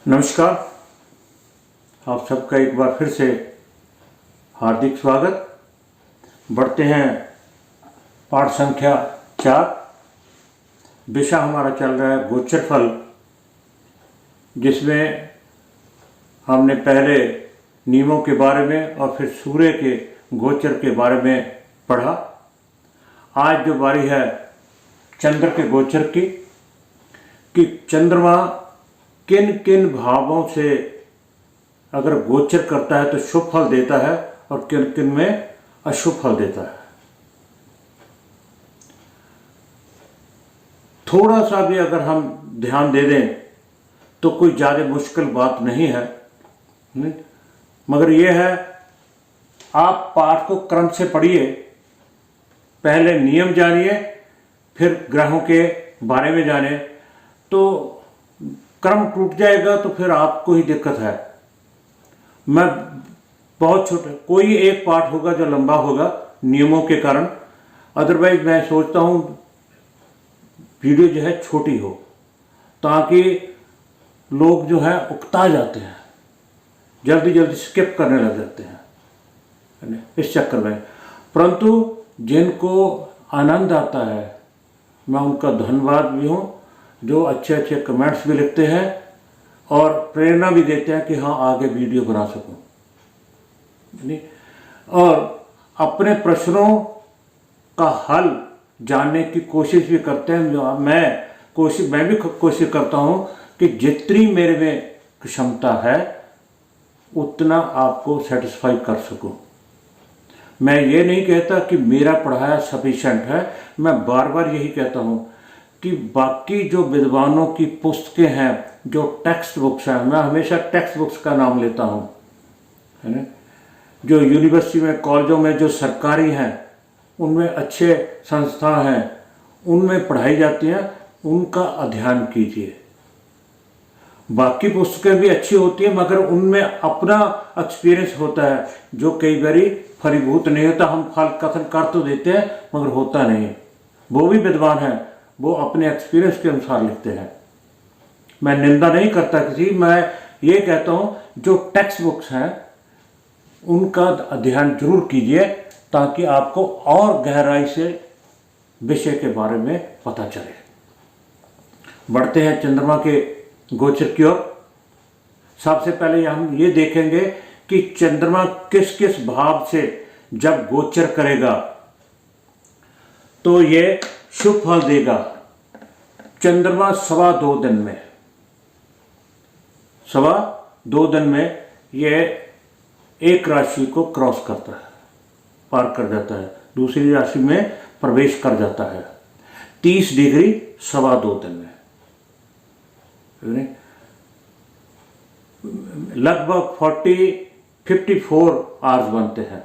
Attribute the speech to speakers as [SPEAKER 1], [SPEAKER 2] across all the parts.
[SPEAKER 1] नमस्कार। आप सबका एक बार फिर से हार्दिक स्वागत। बढ़ते हैं पाठ संख्या 4। विषय हमारा चल रहा है गोचर फल, जिसमें हमने पहले नियमों के बारे में और फिर सूर्य के गोचर के बारे में पढ़ा। आज जो बारी है चंद्र के गोचर की, कि चंद्रमा किन किन भावों से अगर गोचर करता है तो शुभ फल देता है और किन किन में अशुभ फल देता है। थोड़ा सा भी अगर हम ध्यान दे दें तो कोई ज़्यादा मुश्किल बात नहीं है, मगर यह है आप पाठ को क्रम से पढ़िए। पहले नियम जानिए, फिर ग्रहों के बारे में जाने, तो क्रम टूट जाएगा तो फिर आपको ही दिक्कत है। मैं बहुत छोटे कोई एक पाठ होगा जो लंबा होगा नियमों के कारण, अदरवाइज मैं सोचता हूँ वीडियो जो है छोटी हो, ताकि लोग जो है उकता जाते हैं, जल्दी जल्दी स्किप करने लग जाते हैं इस चक्कर में। परंतु जिनको आनंद आता है मैं उनका धन्यवाद भी हूँ, जो अच्छे अच्छे कमेंट्स भी लिखते हैं और प्रेरणा भी देते हैं कि हाँ आगे वीडियो बना सकूं, और अपने प्रश्नों का हल जानने की कोशिश भी करते हैं। मैं भी कोशिश करता हूं कि जितनी मेरे में क्षमता है उतना आपको सेटिस्फाई कर सकूं। मैं ये नहीं कहता कि मेरा पढ़ाया सफिशिएंट है, मैं बार बार यही कहता हूं कि बाकी जो विद्वानों की पुस्तकें हैं, जो टेक्स्ट बुक्स हैं, मैं हमेशा टेक्स्ट बुक्स का नाम लेता हूँ, है ना, जो यूनिवर्सिटी में कॉलेजों में जो सरकारी हैं, उनमें अच्छे संस्थान हैं, उनमें पढ़ाई जाती हैं, उनका अध्ययन कीजिए। बाकी पुस्तकें भी अच्छी होती हैं मगर उनमें अपना एक्सपीरियंस होता है जो कई बारी फलीभूत नहीं होता। हम फल कथन कर तो देते हैं मगर होता नहीं। वो भी विद्वान हैं, वो अपने एक्सपीरियंस के अनुसार लिखते हैं। मैं निंदा नहीं करता किसी, मैं ये कहता हूँ जो टेक्स्ट बुक्स हैं उनका अध्ययन जरूर कीजिए, ताकि आपको और गहराई से विषय के बारे में पता चले। बढ़ते हैं चंद्रमा के गोचर की ओर। सबसे पहले हम ये देखेंगे कि चंद्रमा किस किस भाव से जब गोचर करेगा तो ये शुभ फल देगा। चंद्रमा 2.25 दिन में ये एक राशि को क्रॉस करता है, पार कर जाता है, दूसरी राशि में प्रवेश कर जाता है 30 डिग्री 2.25 दिन में। लगभग 54 आवर्स बनते हैं।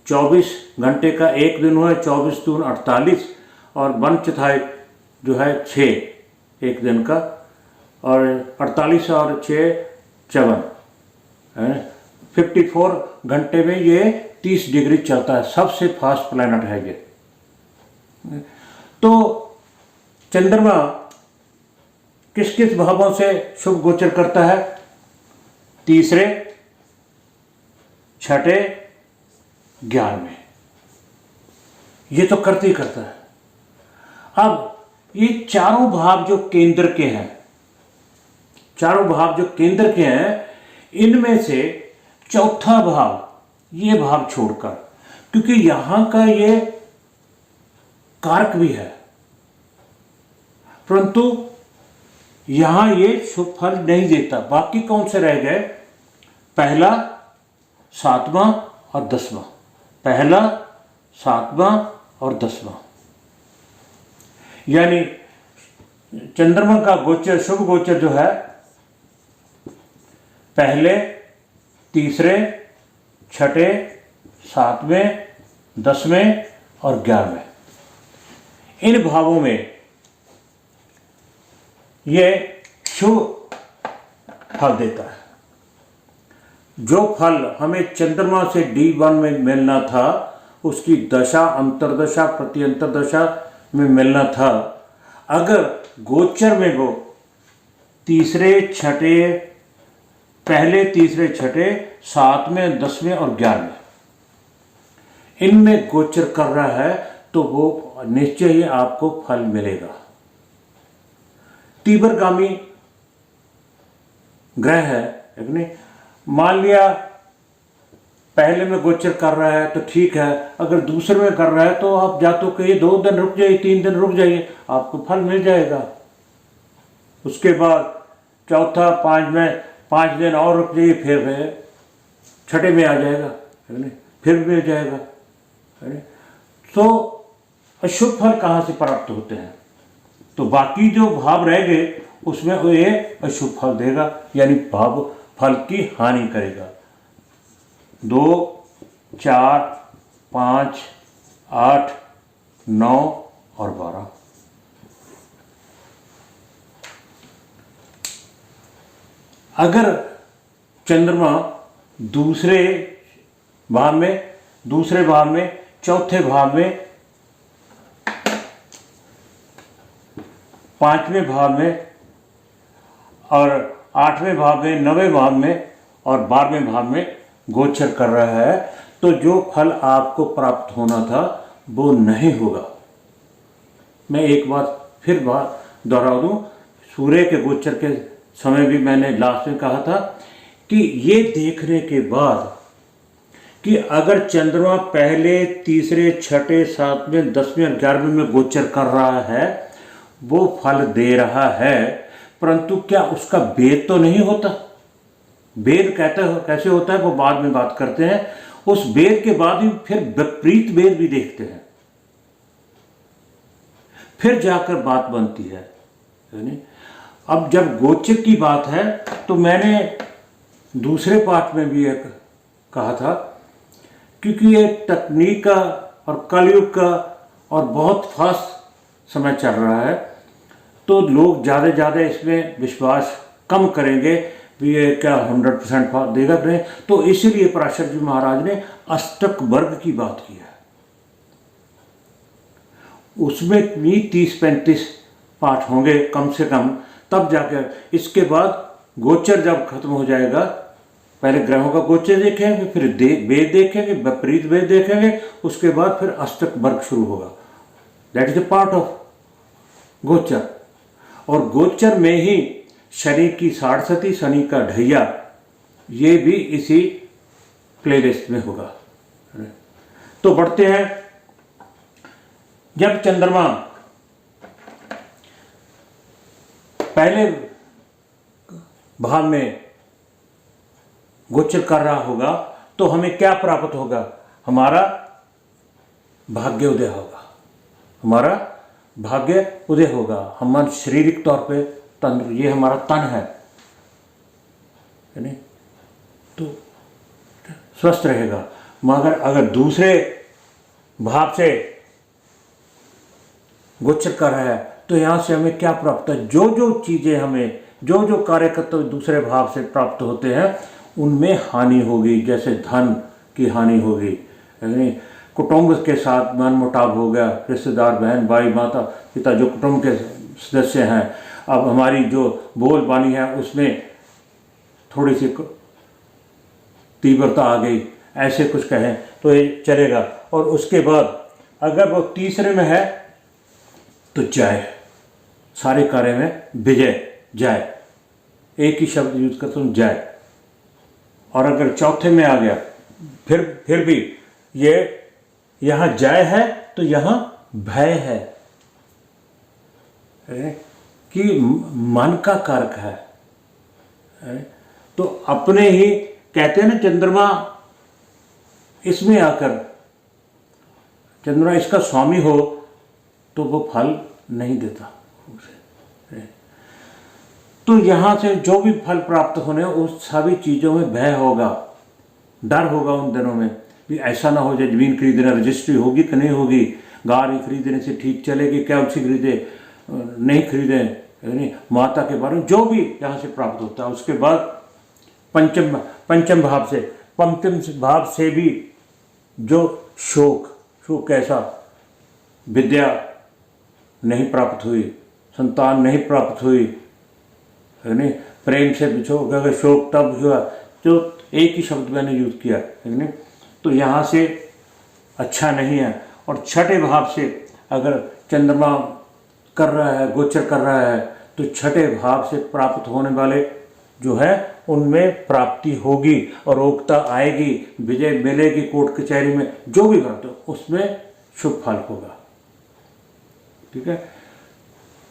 [SPEAKER 1] 24 घंटे का एक दिन हुआ, 24 दून 48 और 1/4 जो है 6 एक दिन का, और 48 और 6 54 है। 54 घंटे में ये 30 डिग्री चलता है। सबसे फास्ट प्लैनेट है ये। तो चंद्रमा किस किस भावों से शुभ गोचर करता है? तीसरे, छठे, 11वें। ये तो करते ही करता है। अब ये चारों भाव जो केंद्र के हैं, इनमें से चौथा भाव, ये भाव छोड़कर, क्योंकि यहां का ये कारक भी है, परंतु यहां ये शुभ फल नहीं देता। बाकी कौन से रह गए? पहला, 7वां और 10वां। पहला, 7वां और 10वां। यानी चंद्रमा का गोचर, शुभ गोचर जो है, पहले, तीसरे, छठे, 7वें, 10वें और 11वें, इन भावों में यह शुभ फल देता है। जो फल हमें चंद्रमा से D1 में मिलना था, उसकी दशा, अंतरदशा, प्रत्यंतरदशा में मिलना था, अगर गोचर में वो तीसरे, छठे, पहले, तीसरे, छठे, 7वें, 10वें और 11वें इनमें गोचर कर रहा है तो वो निश्चय ही आपको फल मिलेगा। तीव्रगामी ग्रह है, नहीं, मान लिया पहले में गोचर कर रहा है तो ठीक है, अगर दूसरे में कर रहा है तो आप या तो कहिए 2 दिन रुक जाइए, 3 दिन रुक जाइए, आपको फल मिल जाएगा। उसके बाद चौथा, 5 दिन और रुक जाइए, फिर छठे में आ जाएगा, फिर मिल जाएगा। तो अशुभ फल कहाँ से प्राप्त होते हैं? तो बाकी जो भाव रह गए उसमें वो ये अशुभ फल देगा, यानी भाव फल की हानि करेगा। 2, 4, 5, 8, 9 और 12। अगर चंद्रमा दूसरे भाव में, चौथे भाव में, 5वें भाव में और 8वें भाव में, 9वें भाव में और 12वें भाव में गोचर कर रहा है तो जो फल आपको प्राप्त होना था वो नहीं होगा। मैं एक बार फिर दोहरा दूं, सूर्य के गोचर के समय भी मैंने लास्ट में कहा था कि ये देखने के बाद कि अगर चंद्रमा पहले, तीसरे, छठे, 7वें, 10वें और 11वें में गोचर कर रहा है, वो फल दे रहा है, परंतु क्या उसका भेद तो नहीं होता? भेद कैसे होता है वो बाद में बात करते हैं। उस भेद के बाद ही फिर विपरीत भेद भी देखते हैं, फिर जाकर बात बनती है। अब जब गोचर की बात है तो मैंने दूसरे पार्ट में भी एक कहा था, क्योंकि ये तकनीक का और कलयुग का और बहुत फास्ट समय चल रहा है तो लोग ज़्यादा इसमें विश्वास कम करेंगे भी ये क्या 100% देगा करें। तो इसीलिए पराशर जी महाराज ने अष्टक वर्ग की बात की है, उसमें भी 30-35 पाठ होंगे कम से कम, तब जाकर इसके बाद गोचर जब खत्म हो जाएगा, पहले ग्रहों का गोचर देखेंगे, फिर वेद देखेंगे, विपरीत वेद देखेंगे, उसके बाद फिर अष्टक वर्ग शुरू होगा। That is a part of गोचर। और गोचर में ही शनि की साढ़सती, शनि का ढैया, ये भी इसी प्लेलिस्ट में होगा। तो बढ़ते हैं। जब चंद्रमा पहले भाव में गोचर कर रहा होगा तो हमें क्या प्राप्त होगा? हमारा भाग्योदय होगा, हमारा भाग्य उदय होगा। हम शारीरिक तौर पे तन, ये हमारा तन है, यानी तो स्वस्थ रहेगा। मगर अगर दूसरे भाव से गोचर कर रहा है तो यहाँ से हमें क्या प्राप्त है? जो चीज़ें हमें, जो कार्य कर्तव्य दूसरे भाव से प्राप्त होते हैं उनमें हानि होगी। जैसे धन की हानि होगी, यानी कुटुंब के साथ मनमुटाव हो गया, रिश्तेदार, बहन भाई, माता पिता जो कुटुंब के सदस्य हैं, अब हमारी जो बोलबानी है उसमें थोड़ी सी तीव्रता आ गई, ऐसे कुछ कहें तो ये चलेगा। और उसके बाद अगर वो तीसरे में है तो जय, सारे कार्य में विजय, जय, एक ही शब्द यूज करता हूँ, जय। और अगर चौथे में आ गया फिर भी ये यहाँ जय है तो यहाँ भय है कि मन का कारक है। तो अपने ही कहते हैं ना, चंद्रमा इसमें आकर, चंद्रमा इसका स्वामी हो तो वो फल नहीं देता उसे। तो यहाँ से जो भी फल प्राप्त होने उस सभी चीज़ों में भय होगा, डर होगा उन दिनों में भी ऐसा ना हो जाए जमीन खरीदना, रजिस्ट्री होगी कि नहीं होगी, गाड़ी खरीदने से ठीक चलेगी क्या, उसी खरीदे नहीं खरीदे, यानी माता के बारे में जो भी यहाँ से प्राप्त होता है। उसके बाद पंचम भाव से भी जो शोक कैसा, विद्या नहीं प्राप्त हुई, संतान नहीं प्राप्त हुई, यानी प्रेम से बिछोगा, शोक तब हुआ, तो एक ही शब्द मैंने यूज़ किया है नहीं। तो यहाँ से अच्छा नहीं है। और छठे भाव से अगर चंद्रमा कर रहा है, गोचर कर रहा है, तो छठे भाव से प्राप्त होने वाले जो है उनमें प्राप्ति होगी और रोगता आएगी, विजय मिलेगी कोर्ट कचहरी में, जो भी करते हो उसमें शुभ फल होगा। ठीक है।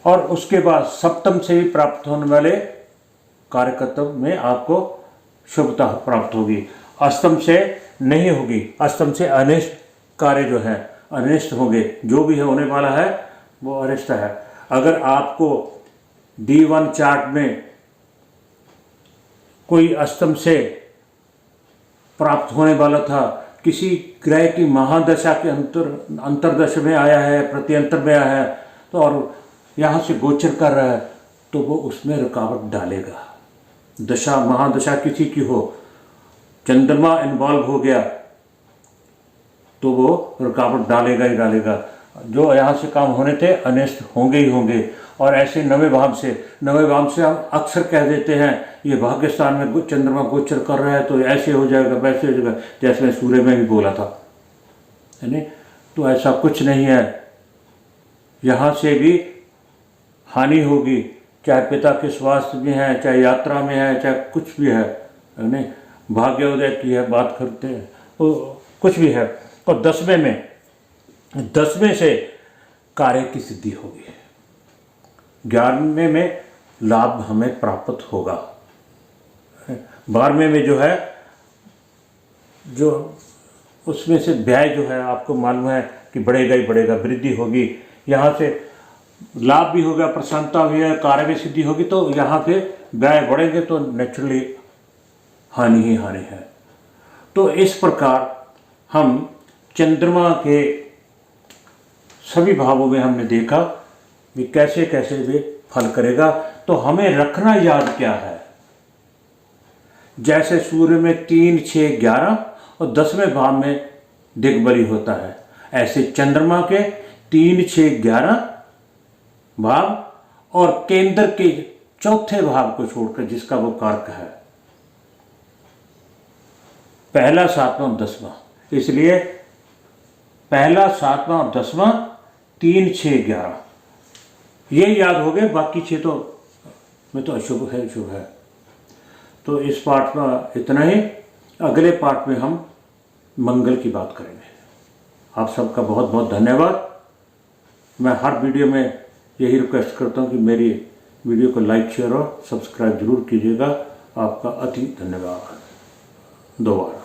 [SPEAKER 1] और उसके बाद सप्तम से भी प्राप्त होने वाले कार्यकर्तव्य में आपको शुभता प्राप्त होगी। अष्टम से नहीं होगी, अष्टम से अनिष्ट कार्य जो है अनिष्ट होंगे, जो भी है होने वाला है वो अनिष्ट है। अगर आपको D1 चार्ट में कोई अष्टम से प्राप्त होने वाला था, किसी ग्रह की महादशा के अंतरदशा में आया है, प्रत्यंतर में आया है, तो और यहाँ से गोचर कर रहा है, तो वो उसमें रुकावट डालेगा। दशा महादशा किसी की हो, चंद्रमा इन्वॉल्व हो गया तो वो रुकावट डालेगा ही डालेगा। जो यहाँ से काम होने थे अनिष्ट होंगे ही होंगे। और ऐसे नवे भाव से हम अक्सर कह देते हैं ये भाग्य स्थान में चंद्रमा गोचर कर रहा है तो ऐसे हो जाएगा, वैसे हो जाएगा, जैसे मैं सूर्य में भी बोला था, है नहीं। तो ऐसा कुछ नहीं है, यहाँ से भी हानि होगी, चाहे पिता के स्वास्थ्य में है, चाहे यात्रा में है, चाहे कुछ भी है नहीं। भाग्योदय की है बात करते हैं, तो कुछ भी है। और 10वें से कार्य की सिद्धि होगी, 11वें में लाभ हमें प्राप्त होगा, 12वें में जो है जो उसमें से व्यय जो है आपको मालूम है कि बढ़ेगा ही बढ़ेगा, वृद्धि होगी। यहाँ से लाभ भी होगा, प्रसन्नता भी है, कार्य भी सिद्धि होगी, तो यहाँ पे व्यय बढ़ेंगे तो नेचुरली हानि ही हानि है। तो इस प्रकार हम चंद्रमा के सभी भावों में हमने देखा कि कैसे कैसे वे फल करेगा। तो हमें रखना याद क्या है, जैसे सूर्य में 3, 6, 11 और 10वें भाव में दिग्बली होता है, ऐसे चंद्रमा के 3, 6, 11 भाव और केंद्र के चौथे भाव को छोड़कर जिसका वो कारक है, पहला, 7वां और 10वां। इसलिए पहला, 7वां और 10वां, 3, 6, 11 ये याद हो गए, बाकी 6 तो में तो अशुभ है, शुभ है। तो इस पाठ में इतना ही। अगले पाठ में हम मंगल की बात करेंगे। आप सबका बहुत बहुत धन्यवाद। मैं हर वीडियो में यही रिक्वेस्ट करता हूँ कि मेरी वीडियो को लाइक, शेयर और सब्सक्राइब जरूर कीजिएगा। आपका अति धन्यवाद। 2 बार।